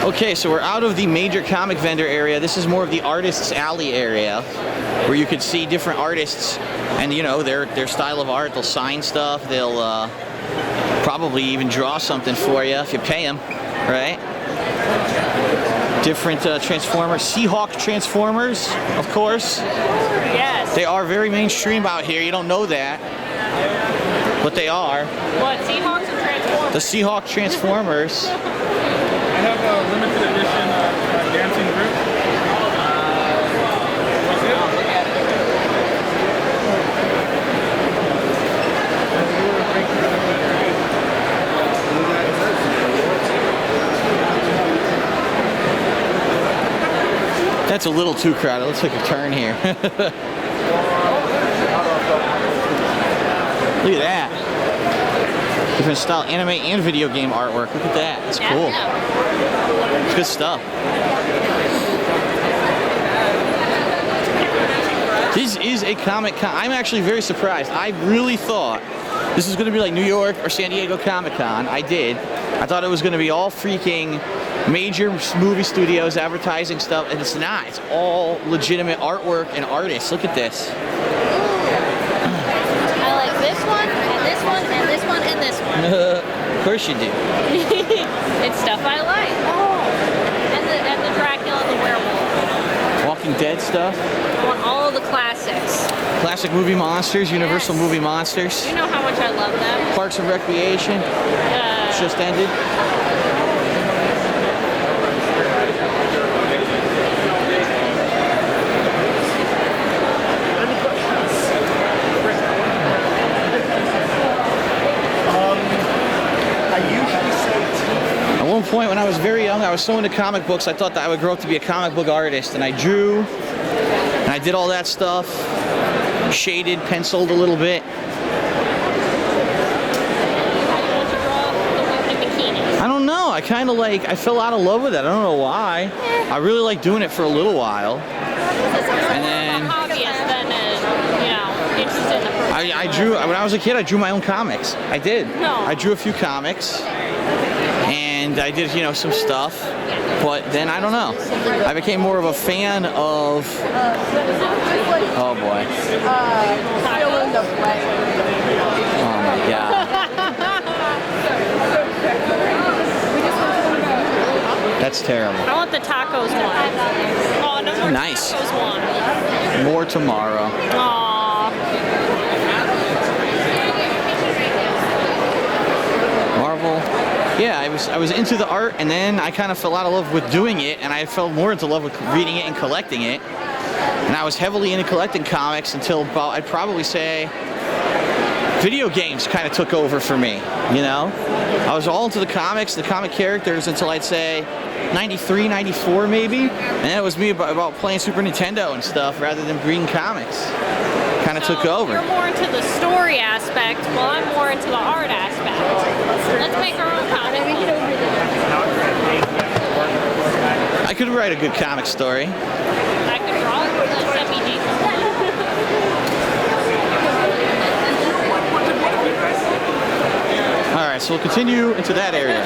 Okay, so we're out of the major comic vendor area. This is more of the artists' alley area, where you could see different artists and, you know, their style of art. They'll sign stuff. They'll probably even draw something for you if you pay them, right? Different Transformers, Seahawk Transformers, of course. Yes. They are very mainstream out here. You don't know that, but they are. What, Seahawks or Transformers? The Seahawk Transformers. I have a limited edition dancing group. What's it? Look at it. That's a little too crowded. Let's take a turn here. Look at that. Different style anime and video game artwork. Look at that. That's cool. It's good stuff. This is a Comic Con. I'm actually very surprised. I really thought this was going to be like New York or San Diego Comic Con. I did. I thought it was going to be all freaking major movie studios advertising stuff, and it's not. It's all legitimate artwork and artists. Look at this. I like this one, and this one, and this one, and this one. Of course you do. It's stuff I like. Oh, and the Dracula and the werewolf. Walking Dead stuff. I want all of the classics. Classic movie monsters, Universal movie monsters. You know how much I love them. Parks and Recreation. Just ended. At one point when I was very young, I was so into comic books, I thought that I would grow up to be a comic book artist, and I drew, and I did all that stuff, shaded, penciled a little bit. I don't know, I kind of like, I fell out of love with it, I don't know why. I really liked doing it for a little while. And then I drew, when I was a kid, I drew my own comics. I did. No. I drew a few comics. And I did, you know, some stuff, but then I don't know. I became more of a fan of. Oh boy. Oh my god. That's terrible. I want the tacos one. Oh, no more Nice. tacos one. More tomorrow. Aww. Marvel. Yeah, I was into the art, and then I kind of fell out of love with doing it, and I fell more into love with reading it and collecting it. And I was heavily into collecting comics until about, I'd probably say, video games kind of took over for me, you know? I was all into the comics, the comic characters, until I'd say 93, 94 maybe, and then it was me about playing Super Nintendo and stuff rather than reading comics. Kind of took over. You're more into the story aspect, while I'm more into the art aspect. Let's make our own comic. I could write a good comic story. I could draw it. Send me Jesus. All right, so we'll continue into that area.